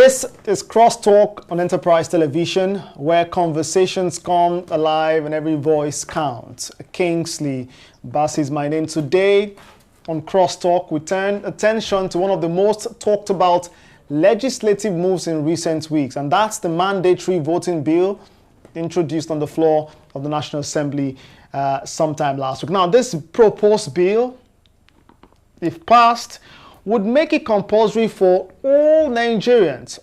This is Crosstalk on Enterprise Television, where conversations come alive and every voice counts. Kingsley Bass is my name. Today on Crosstalk, we turn attention to one of the most talked about legislative moves in recent weeks, and that's the mandatory voting bill introduced on the floor of the National Assembly sometime last week. Now, this proposed bill, if passed, would make it compulsory for all Nigerians,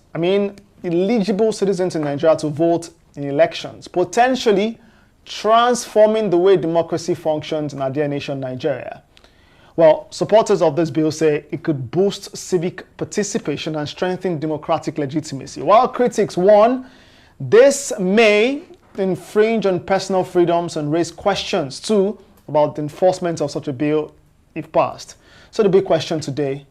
eligible citizens in Nigeria, to vote in elections, potentially transforming the way democracy functions in our dear nation, Nigeria. Well, supporters of this bill say it could boost civic participation and strengthen democratic legitimacy, while critics warn this may infringe on personal freedoms and raise questions, too, about the enforcement of such a bill if passed. So the big question today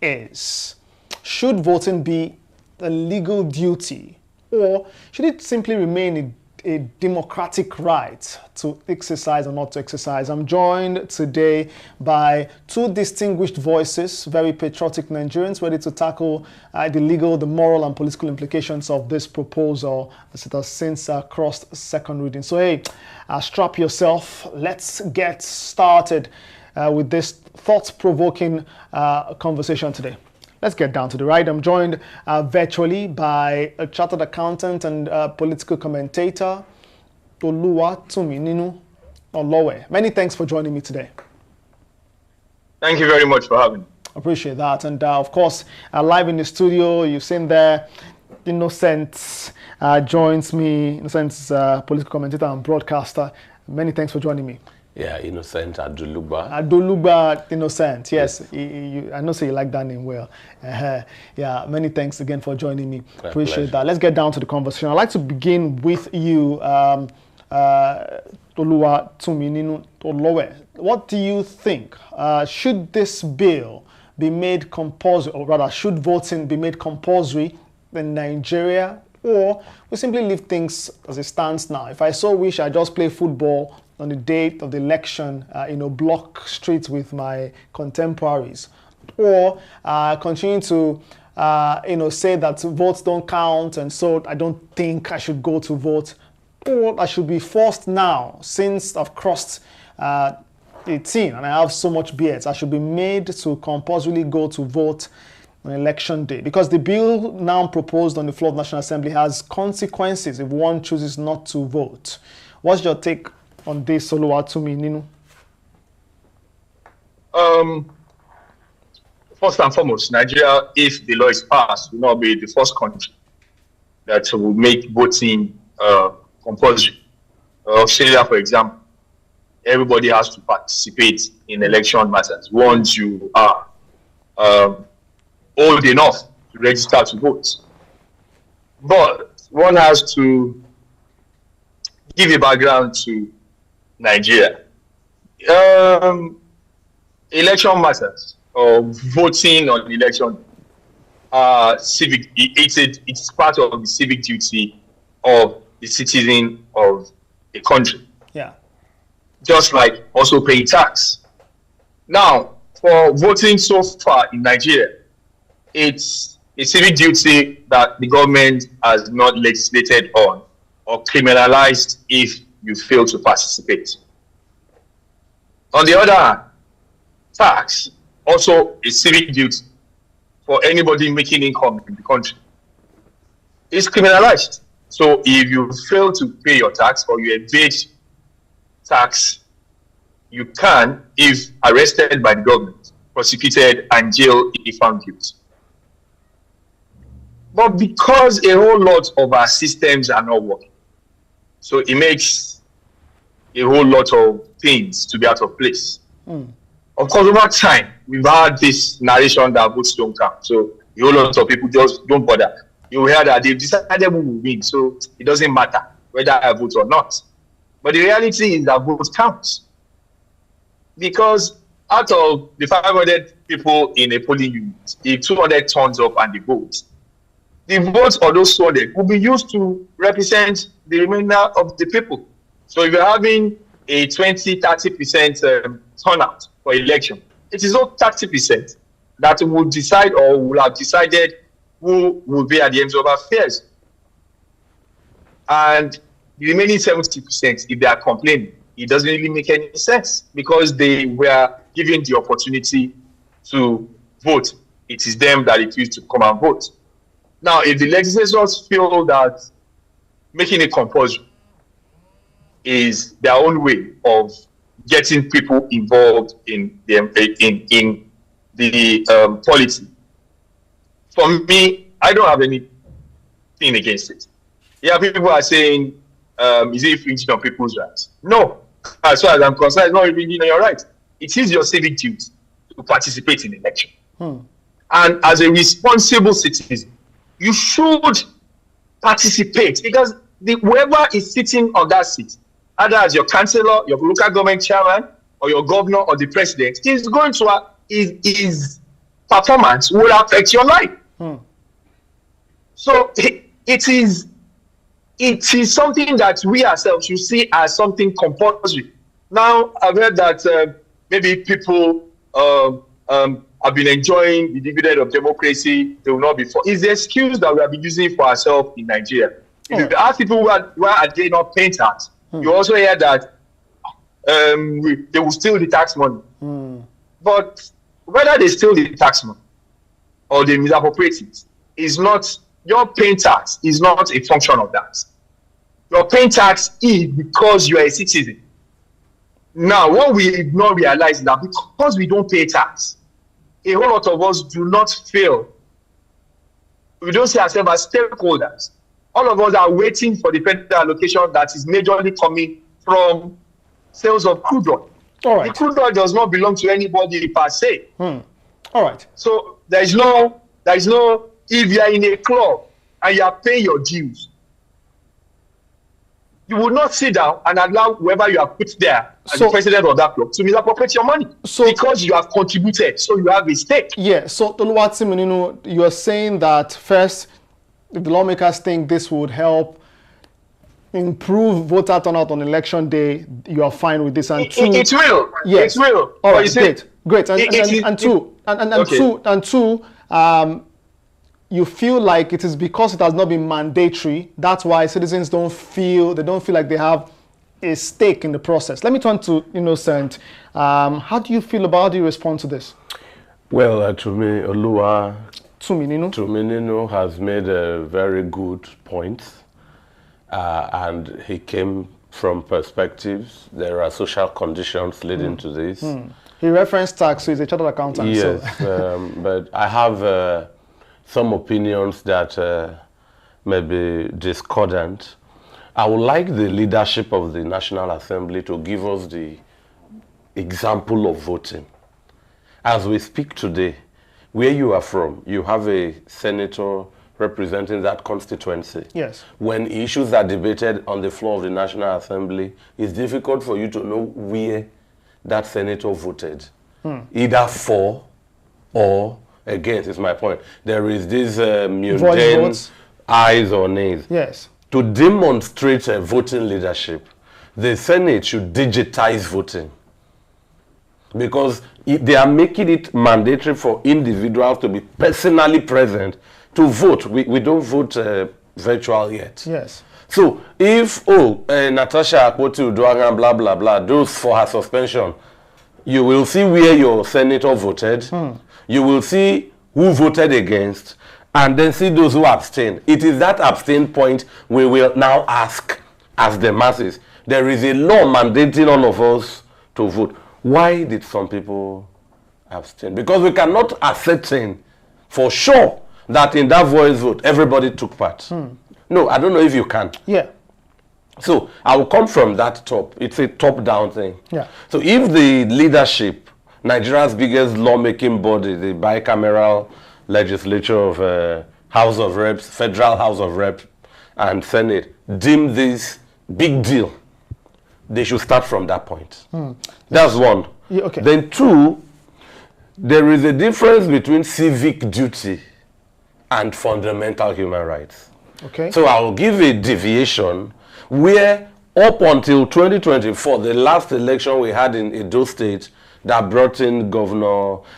is, should voting be a legal duty, or should it simply remain a democratic right to exercise or not to exercise? I'm joined today by two distinguished voices, very patriotic Nigerians, ready to tackle the legal, the moral and political implications of this proposal as it has since crossed second reading. So hey, strap yourself. Let's get started with this thought-provoking conversation today. Let's get down to the right. I'm joined virtually by a chartered accountant and political commentator, Oluwatomi Olowe. Many thanks for joining me today. Thank you very much for having me. Appreciate that. And of course, live in the studio, you've seen there, Innocent joins me. Innocent is a political commentator and broadcaster. Many thanks for joining me. Yeah, Innocent Adolugba. Adolugba Innocent, yes. I know so you like that name well. Yeah, many thanks again for joining me. Appreciate that. Let's get down to the conversation. I'd like to begin with you, Oluwatomi Olowe. What do you think? Should this bill be made compulsory, or rather, should voting be made compulsory in Nigeria, or we simply leave things as it stands now? If I so wish, I just play football on the date of the election, block streets with my contemporaries, or continue to, say that votes don't count, and so I don't think I should go to vote, or I should be forced now, since I've crossed 18 and I have so much beards, I should be made to compulsorily go to vote on election day, because the bill now proposed on the floor of the National Assembly has consequences if one chooses not to vote. What's your take on this, Oluwatomi? First and foremost, Nigeria, if the law is passed, will not be the first country that will make voting compulsory. Australia, for example, everybody has to participate in election matters once you are old enough to register to vote. But one has to give a background to Nigeria. Election matters, or voting on election, civic. It's part of the civic duty of the citizen of a country. Yeah. Just like also paying tax. Now, for voting so far in Nigeria, it's a civic duty that the government has not legislated on or criminalized if you fail to participate. On the other hand, tax also a civic duty for anybody making income in the country. It's criminalized. So if you fail to pay your tax or you evade tax, you can, if arrested by the government, prosecuted and jailed if found guilty. But because a whole lot of our systems are not working, so it makes a whole lot of things to be out of place. Of course, over time, we've had this narration that votes don't count. So a whole lot of people just don't bother. You hear that they've decided who will win, so it doesn't matter whether I vote or not. But the reality is that votes count. Because out of the 500 people in a polling unit, if 200 turns up and they vote, the votes of those 200 will be used to represent the remainder of the people. So if you're having a 20-30% turnout for election, it is not 30% that will decide or will have decided who will be at the end of affairs. And the remaining 70%, if they are complaining, it doesn't really make any sense because they were given the opportunity to vote. It is them that refuse to come and vote. Now, if the legislators feel that making it compulsory is their own way of getting people involved in the policy, for me, I don't have anything against it. Yeah, people are saying, is it infringing on people's rights? No. As far as I'm concerned, it's not infringing on your rights. It is your civic duty to participate in the election. And as a responsible citizen, you should participate because whoever is sitting on that seat, either as your councillor, your local government chairman, or your governor or the president, is going to his performance will affect your life. So it is something that we ourselves should see as something compulsory. Now, I've heard that maybe people have been enjoying the dividend of democracy. They will not be for. It's the excuse that we have been using for ourselves in Nigeria. If you ask people why are they not paying tax, you also hear that they will steal the tax money. But whether they steal the tax money or they misappropriate it is not, your paying tax is not a function of that. Your paying tax is because you are a citizen. Now, what we not realize is that because we don't pay tax, a whole lot of us do not feel, we don't see ourselves as stakeholders. All of us are waiting for the federal allocation that is majorly coming from sales of crude oil. All right. The crude oil does not belong to anybody per se. All right. So there is no, if you are in a club and you are paying your dues, you will not sit down and allow whoever you have put there as the president of that club to misappropriate your money because you have contributed, so you have a stake. Yeah, so Toluwatimi, you are saying that first, if the lawmakers think this would help improve voter turnout on election day, you are fine with this. And two, it will. Yes. It will. All right, great. And two, you feel like it is because it has not been mandatory. That's why citizens don't feel like they have a stake in the process. Let me turn to Innocent. How do you feel about? How do you respond to this? Well, to me, Tuminino has made a very good point, and he came from perspectives. There are social conditions leading to this. He referenced tax, so he's a chartered accountant. Yes, but I have some opinions that may be discordant. I would like the leadership of the National Assembly to give us the example of voting. As we speak today, where you are from, you have a senator representing that constituency. Yes. When issues are debated on the floor of the National Assembly, it's difficult for you to know where that senator voted. Either for or against, is my point. There is this mundane ayes or nays. Yes. To demonstrate a voting leadership, the Senate should digitize voting. Because they are making it mandatory for individuals to be personally present to vote. We don't vote virtual yet. Yes. So if, Natasha Akpoti-Uduaghan, blah, blah, blah, those for her suspension, you will see where your senator voted. You will see who voted against, and then see those who abstained. It is that abstain point we will now ask as the masses. There is a law mandating all of us to vote. Why did some people abstain? Because we cannot ascertain for sure that in that voice vote, everybody took part. No, I don't know if you can. Yeah. So I will come from that top. It's a top-down thing. Yeah. So if the leadership, Nigeria's biggest lawmaking body, the bicameral legislature of House of Reps, Federal House of Reps, and Senate, deem this big deal, they should start from that point. That's one. Yeah, okay. Then two, there is a difference between civic duty and fundamental human rights. Okay. So I will give a deviation where up until 2024, the last election we had in Edo State that brought in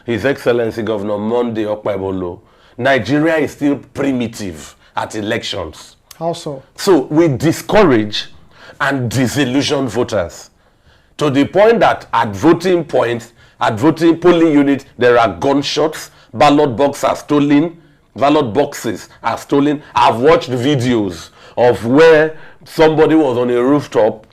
His Excellency Governor Monday Okpebolo, Nigeria is still primitive at elections. How so? So we discourage and disillusion voters to the point that at voting points, at voting polling units, there are gunshots, ballot boxes are stolen, I've watched videos of where somebody was on a rooftop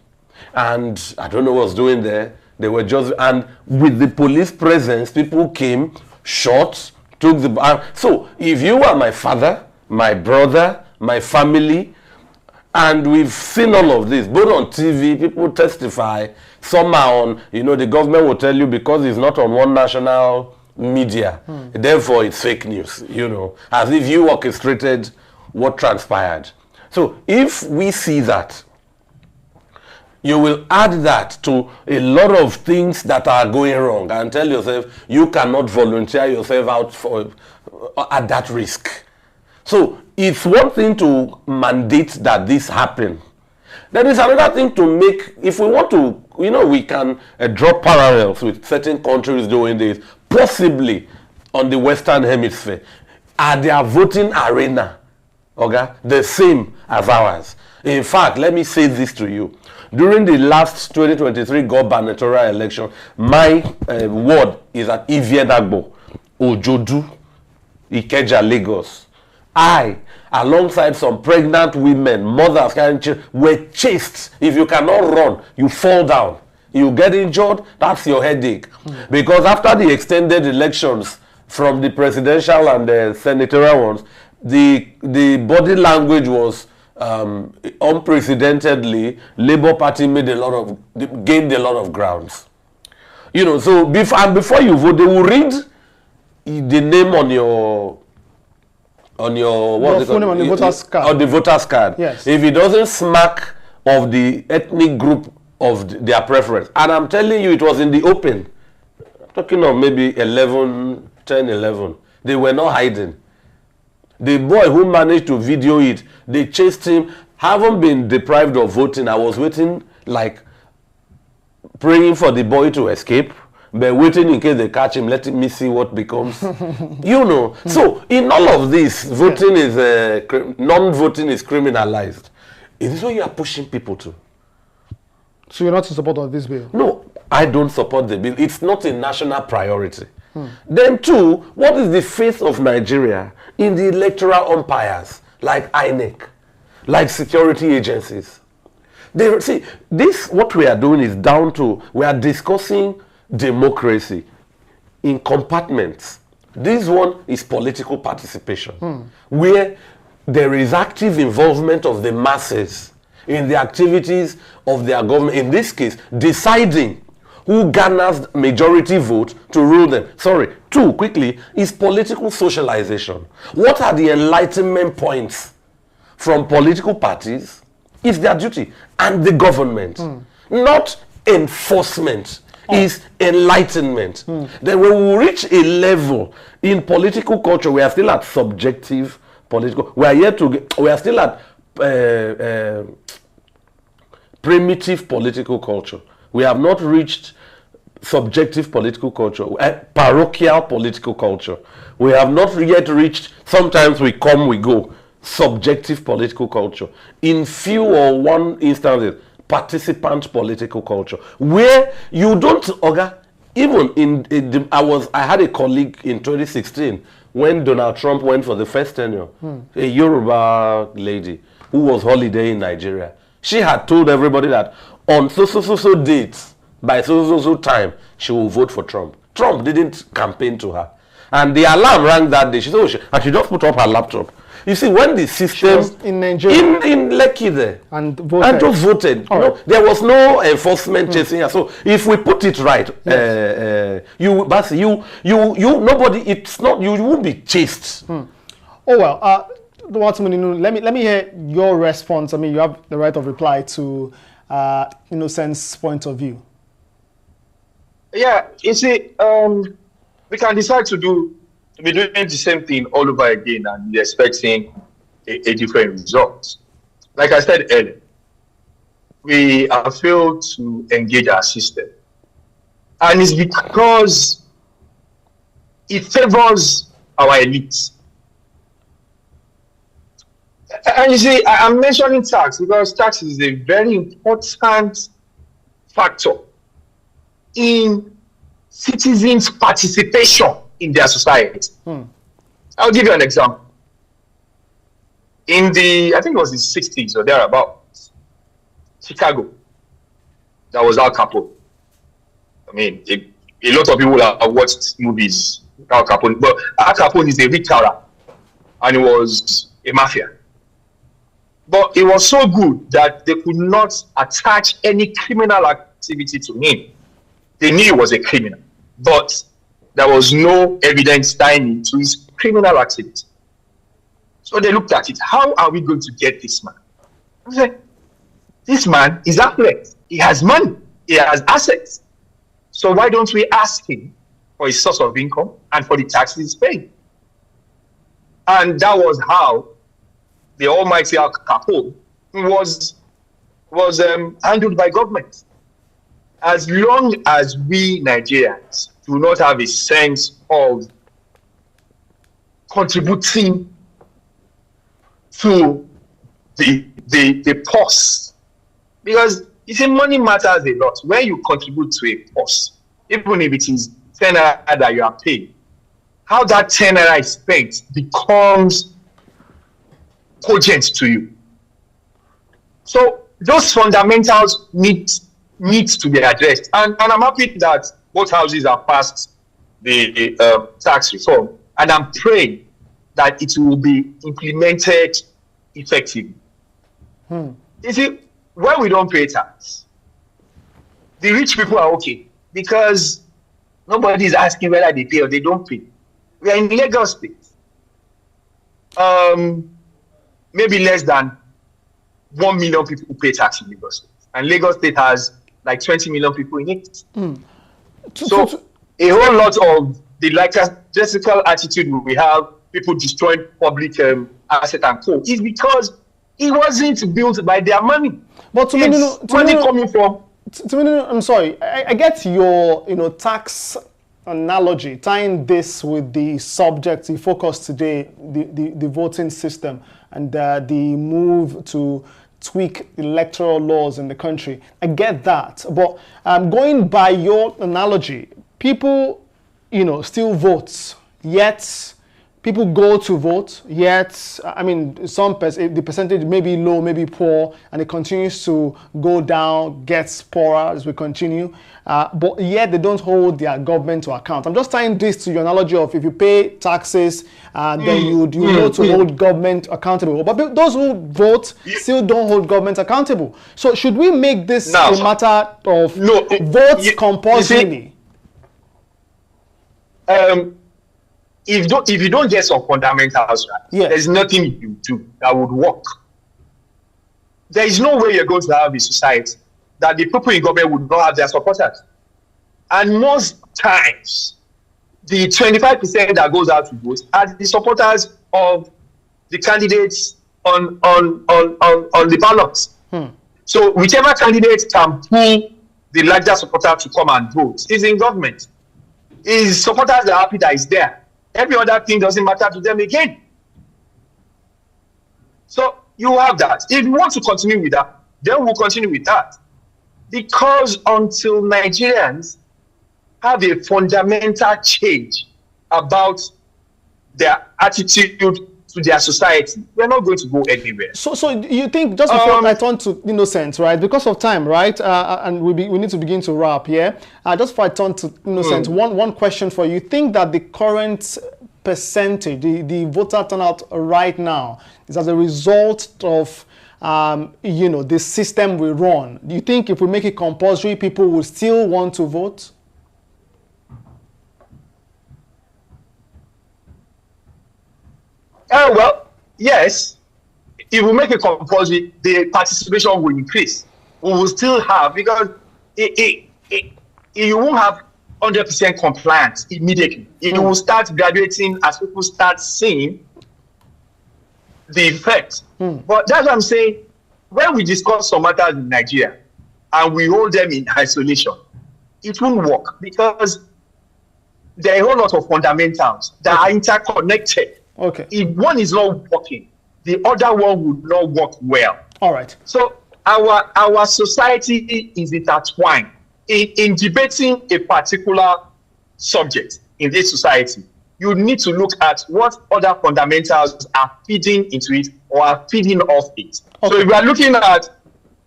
and I don't know what was doing there. They were just, and with the police presence, people came, shot, took the, so if you are my father, my brother, my family, and we've seen all of this, both on TV, people testify, some are on, you know, the government will tell you because it's not on one national media, therefore it's fake news, you know, as if you orchestrated what transpired. So if we see that, you will add that to a lot of things that are going wrong and tell yourself you cannot volunteer yourself out for at that risk. So it's one thing to mandate that this happen. Then it's another thing to make, if we want to, you know, we can draw parallels with certain countries doing this, possibly on the Western Hemisphere. Are their voting arena, okay, the same as ours? In fact, let me say this to you. During the last 2023 gubernatorial election, my ward is at Ivienagbo, Ojodu, Ikeja, Lagos. I, alongside some pregnant women, mothers carrying children, were chased. If you cannot run, you fall down. You get injured, that's your headache. Because after the extended elections from the presidential and the senatorial ones, the body language was unprecedentedly. Labour Party gained a lot of grounds. You know, so before you vote, they will read the name on your what's it called? On the voter's card. On the voter's card. Yes. If it doesn't smack of the ethnic group of their preference, and I'm telling you, it was in the open. I'm talking of maybe 10, 11. They were not hiding. The boy who managed to video it, they chased him. Haven't been deprived of voting. I was waiting, like, praying for the boy to escape, but waiting in case they catch him, letting me see what becomes. You know. So, in all of this, voting is, non-voting is criminalized. Is this what you are pushing people to? So you're not in support of this bill? No, I don't support the bill. It's not a national priority. Then two, what is the face of Nigeria in the electoral umpires like INEC, like security agencies? See, what we are doing is down to, we are discussing democracy in compartments. This one is political participation, where there is active involvement of the masses in the activities of their government, in this case, deciding who garners majority vote to rule them. Sorry, two, quickly, is political socialization. What are the enlightenment points from political parties? It's their duty. And the government. Not enforcement. Is enlightenment. Then when we reach a level in political culture, we are still at subjective political. We are still at primitive political culture. We have not reached subjective political culture, parochial political culture. We have not yet reached, sometimes we come, we go, subjective political culture. In few or one instances, participant political culture, where you don't, even I had a colleague in 2016 when Donald Trump went for the first tenure, a Yoruba lady who was holidaying in Nigeria. She had told everybody that on so dates, by so time, she will vote for Trump. Trump didn't campaign to her. And the alarm rang that day. She said, and she just put up her laptop. You see, when the system in Nigeria, in Lekki there, and just voted, you know, there was no enforcement chasing her. So if we put it right, nobody, it's not, you won't be chased. Oh well, let me hear your response. I mean, you have the right of reply to Innocent's point of view. Yeah, you see, we can decide to be doing the same thing all over again and be expecting a different result. Like I said earlier, we have failed to engage our system. And it's because it favors our elites. And you see, I'm mentioning tax because tax is a very important factor in citizens' participation in their society. I'll give you an example. In the, I think it was the 60s or thereabouts, Chicago, that was Al Capone. I mean, a lot of people have watched movies Al Capone, but Al Capone is a rich character, and he was a mafia. But it was so good that they could not attach any criminal activity to him. They knew he was a criminal, but there was no evidence tying it to his criminal activity. So they looked at it. How are we going to get this man? I said, this man is affluent. He has money. He has assets. So why don't we ask him for his source of income and for the taxes he's paying? And that was how the almighty Al Capone was handled by government. As long as we Nigerians do not have a sense of contributing to the purse, because you see, money matters a lot. When you contribute to a purse, even if it is 10 naira that you are paid, how that 10 naira is spent becomes cogent to you. So those fundamentals need to be addressed. And I'm happy that both houses have passed the tax reform, and I'm praying that it will be implemented effectively. You see, when we don't pay tax, the rich people are okay because nobody is asking whether they pay or they don't pay. We are in Lagos State. Maybe less than 1 million people pay tax in Lagos State. And Lagos State has like 20 million people in it. So a whole lot of the lackadaisical attitude we have, people destroying public asset and co, is because it wasn't built by their money. But to money coming from. I'm sorry. I get your tax analogy, tying this with the subject you focus today, the voting system and the move to tweak electoral laws in the country. I get that, but going by your analogy, people, still vote, yet people go to vote, yet, I mean, the percentage may be low, maybe poor, and it continues to go down, gets poorer as we continue, but yet they don't hold their government to account. I'm just tying this to your analogy of if you pay taxes, then you know to hold government accountable. But those who vote still don't hold government accountable. So should we make this a matter of votes compulsorily? If you don't get some fundamentals right, there's nothing you do that would work. There is no way you're going to have a society that the people in government would not have their supporters. And most times, the 25% that goes out to vote are the supporters of the candidates on the ballots. So whichever candidate can pull the larger supporter to come and vote is in government. His supporters are happy that he's there. Every other thing doesn't matter to them again. So you have that. If you want to continue with that, then we'll continue with that. Because until Nigerians have a fundamental change about their attitude to their society, we're not going to go anywhere. So you think, just before I turn to Innocent, right, because of time, right, and we need to begin to wrap here, just before I turn to Innocent, one question for you. You think that the current percentage, the voter turnout right now, is as a result of the system we run? Do you think if we make it compulsory, people will still want to vote? Well, yes. If we make it compulsory, the participation will increase. We will still have, because you won't have 100% compliance immediately. It will start graduating as people start seeing the effect. But that's what I'm saying. When we discuss some matters in Nigeria and we hold them in isolation, it won't work because there are a whole lot of fundamentals that are interconnected. Okay. If one is not working, the other one would not work well. All right. So our society is intertwined. In debating a particular subject in this society, you need to look at what other fundamentals are feeding into it or are feeding off it. Okay. So if we are looking at,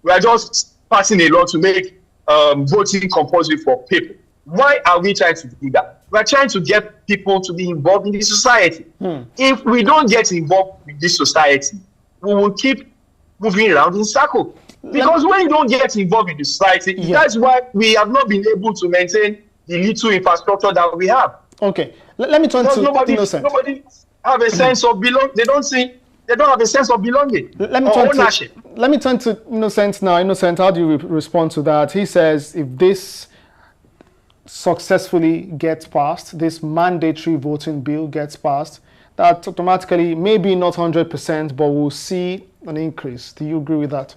we are just passing a law to make voting compulsory for people. Why are we trying to do that? We are trying to get people to be involved in the society. If we don't get involved in this society, we will keep moving around in circles. Because when you don't get involved in the society, that's why we have not been able to maintain the little infrastructure that we have. Okay, let me turn to Innocent. Nobody have a sense of belonging. They don't have a sense of belonging. Let me turn to Innocent now. Innocent, how do you respond to that? He says if this successfully gets passed, this mandatory voting bill gets passed, that automatically, maybe not 100%, but we'll see an increase. Do you agree with that?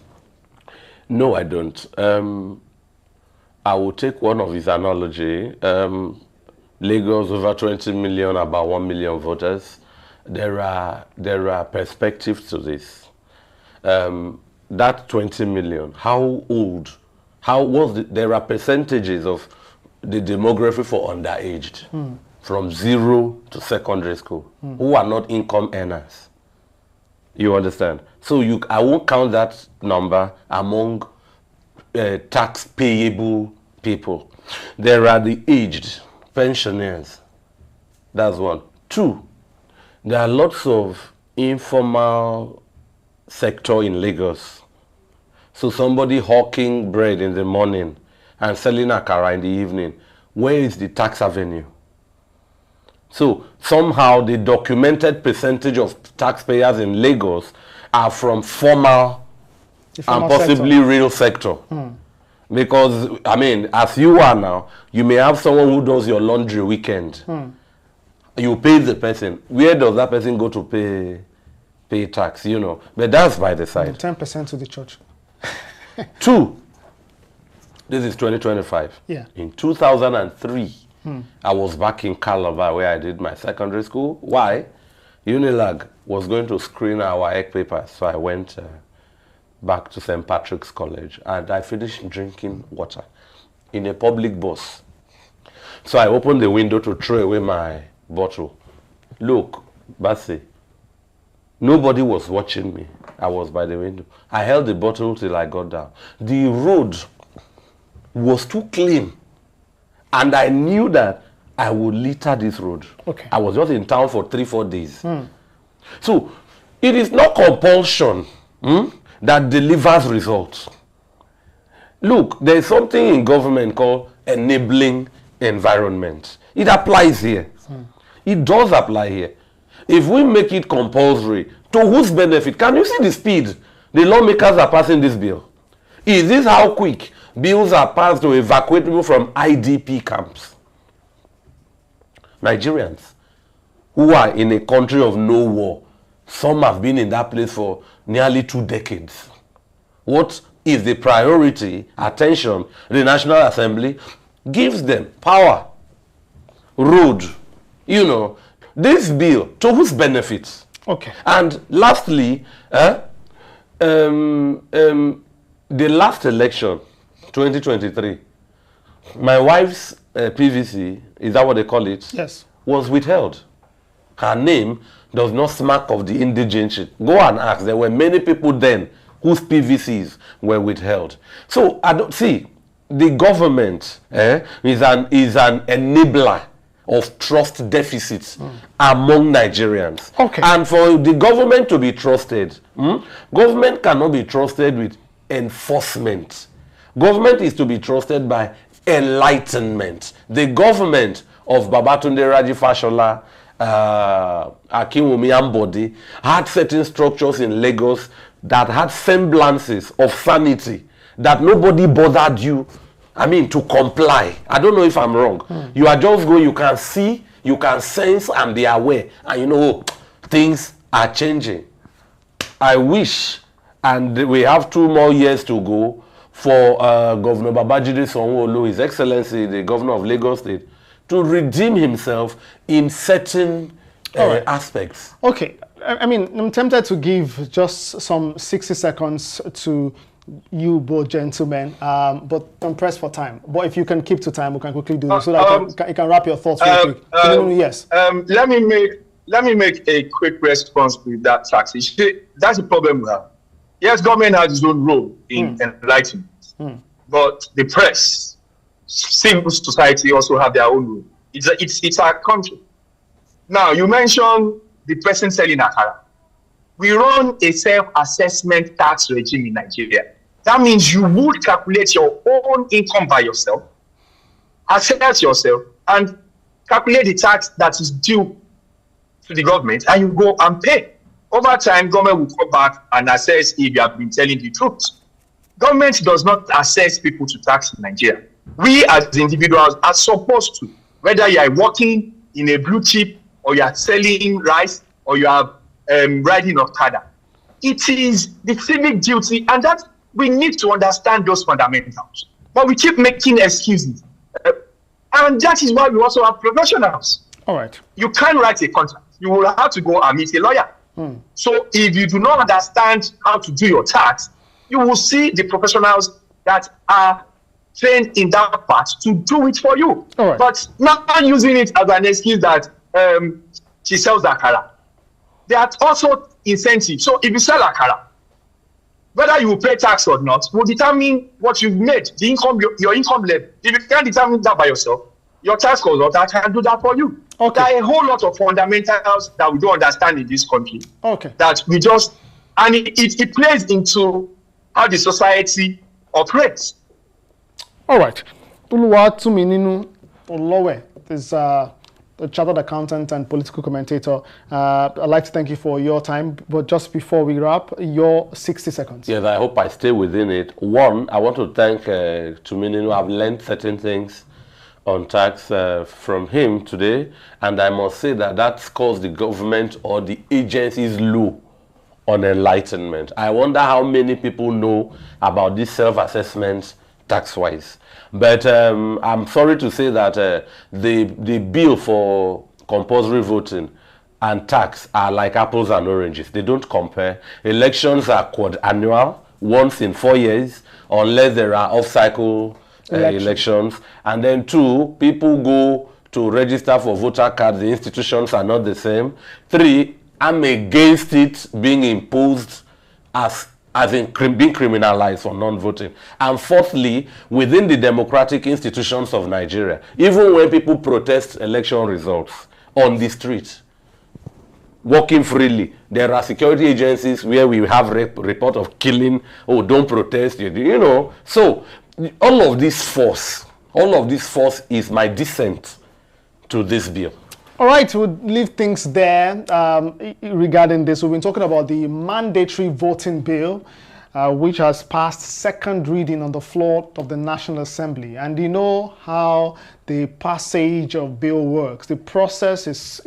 No, I don't. I will take one of his analogy. Lagos, over 20 million, about 1 million voters. There are perspectives to this. That 20 million, how old? There are percentages of the demography for underaged, from 0 to secondary school, who are not income earners. You understand? So I won't count that number among tax payable people. There are the aged, pensioners. That's one. Two, there are lots of informal sector in Lagos. So somebody hawking bread in the morning and selling akara in the evening. Where is the tax avenue? So somehow the documented percentage of taxpayers in Lagos are from formal and possibly sector. Real sector. Because, I mean, as you are now, you may have someone who does your laundry weekend. You pay the person. Where does that person go to pay tax, you know? But that's by the side. 10% to the church. Two, this is 2025. Yeah. In 2003, I was back in Calabar where I did my secondary school. Why? Unilag was going to screen our EC papers, so I went back to St. Patrick's College and I finished drinking water in a public bus. So I opened the window to throw away my bottle. Look, Basi, nobody was watching me. I was by the window. I held the bottle till I got down. The road was too clean. And I knew that I would litter this road. Okay. I was just in town for 3-4 days. So it is not compulsion that delivers results. Look, there is something in government called enabling environment. It applies here. It does apply here. If we make it compulsory, to whose benefit? Can you see the speed the lawmakers are passing this bill? Is this how quick bills are passed to evacuate people from IDP camps? Nigerians who are in a country of no war, some have been in that place for nearly 2 decades. What is the priority, attention, the National Assembly gives them? Power, road, you know. This bill, to whose benefit? Okay. And lastly, the last election, 2023, my wife's PVC, is that what they call it? Yes. Was withheld. Her name does not smack of the indigent shit. Go and ask. There were many people then whose PVCs were withheld. So I don't see the government is an enabler of trust deficits among Nigerians. Okay. And for the government to be trusted, government cannot be trusted with enforcement. Government is to be trusted by enlightenment. The government of Babatunde Raji Fashola, Akinwumi Ambode had certain structures in Lagos that had semblances of sanity, that nobody bothered you, to comply. I don't know if I'm wrong. You are just going, you can see, you can sense and be aware, and you know, things are changing. I wish, and we have 2 more years to go, for Governor Babajide Sanwo-Olu, His Excellency, the Governor of Lagos State, to redeem himself in certain aspects. Okay, I mean, I'm tempted to give just some 60 seconds to you both gentlemen, but I'm pressed for time. But if you can keep to time, we can quickly do this so that you can wrap your thoughts real quick. Yes. Let me make a quick response with that tax issue. That's the problem we have. Yes, government has its own role in enlightenment, but the press, civil society also have their own role. It's our country. Now, you mentioned the person selling akara. We run a self-assessment tax regime in Nigeria. That means you would calculate your own income by yourself, assess yourself, and calculate the tax that is due to the government, and you go and pay. Over time, government will come back and assess if you have been telling the truth. Government does not assess people to tax in Nigeria. We as individuals are supposed to, whether you are working in a blue chip or you are selling rice or you are riding Okada. It is the civic duty, and that we need to understand those fundamentals. But we keep making excuses. And that is why we also have professionals. All right. You can't write a contract. You will have to go and meet a lawyer. So if you do not understand how to do your tax, you will see the professionals that are trained in that part to do it for you. All right. But not using it as an excuse that she sells akara. There are also incentives. So if you sell akara, whether you will pay tax or not will determine what you've made, the income, your income level. If you can't determine that by yourself, your tax consultant can do that for you. Okay. There are a whole lot of fundamentals that we don't understand in this country. Okay. That we just, and it plays into how the society operates. All right. Oluwatumi Ninu Olowe is a chartered accountant and political commentator. I'd like to thank you for your time, but just before we wrap, your 60 seconds. Yes, I hope I stay within it. One, I want to thank Tumi Ninu. I've learned certain things on tax from him today, and I must say that that scores the government or the agencies low on enlightenment. I wonder how many people know about this self-assessment tax-wise. But I'm sorry to say that the bill for compulsory voting and tax are like apples and oranges. They don't compare. Elections are quadrennial, once in 4 years, unless there are off-cycle elections. And then two, people go to register for voter cards. The institutions are not the same. Three, I'm against it being imposed as in being criminalized for non-voting. And fourthly, within the democratic institutions of Nigeria, even when people protest election results on the street, walking freely, there are security agencies where we have report of killing. Oh, don't protest, you know. So all of this force is my dissent to this bill. All right, we'll leave things there regarding this. We've been talking about the mandatory voting bill, which has passed second reading on the floor of the National Assembly. And you know how the passage of bill works. The process is,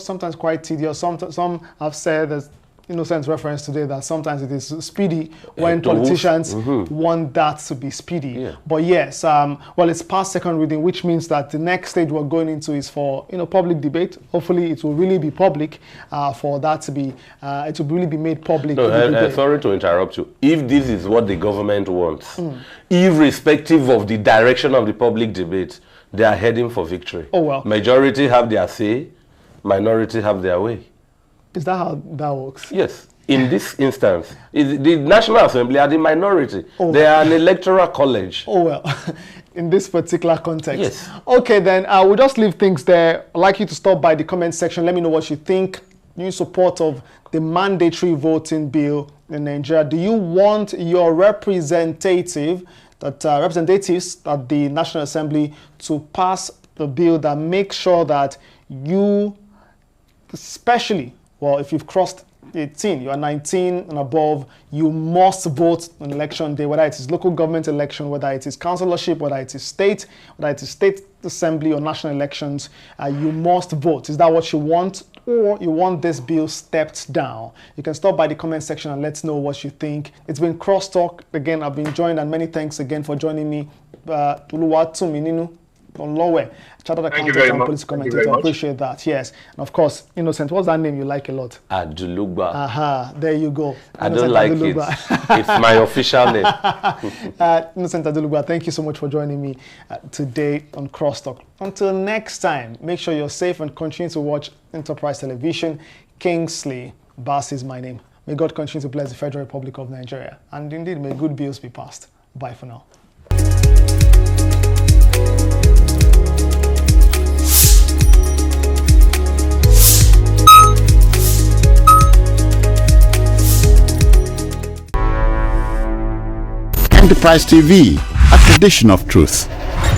sometimes quite tedious. Some have said there's innocent reference today that sometimes it is speedy when politicians want that to be speedy. Yeah. But yes, well, it's past second reading, which means that the next stage we're going into is for public debate. Hopefully, it will really be public for that to be it will really be made public. No, sorry to interrupt you. If this is what the government wants, irrespective of the direction of the public debate, they are heading for victory. Oh well. Majority have their say, minority have their way. Is that how that works? Yes. In this instance, the National Assembly are the minority. Oh, they are an electoral college. Oh, well, in this particular context. Yes. Okay, then we'll just leave things there. I'd like you to stop by the comment section. Let me know what you think. You support of the mandatory voting bill in Nigeria. Do you want your representatives at the National Assembly to pass the bill that makes sure that you, especially, well, if you've crossed 18, you are 19 and above, you must vote on election day, whether it is local government election, whether it is councillorship, whether it is state assembly or national elections, you must vote. Is that what you want? Or you want this bill stepped down? You can stop by the comment section and let us know what you think. It's been Crosstalk. Again, I've been joined, and many thanks again for joining me. Oluwatumi Ninu Onlowe, chartered Thank you accountant very and much. policy Thank you commentator. very much. Appreciate that. Yes, and of course, Innocent. What's that name you like a lot? Adulugba. Aha, there you go. I Innocent don't like Adulugba. it. It's my official name. Innocent Adulugba, thank you so much for joining me today on Crosstalk. Until next time, make sure you're safe and continue to watch Enterprise Television. Kingsley Bass is my name. May God continue to bless the Federal Republic of Nigeria. And indeed, may good bills be passed. Bye for now. Enterprise TV, a tradition of truth.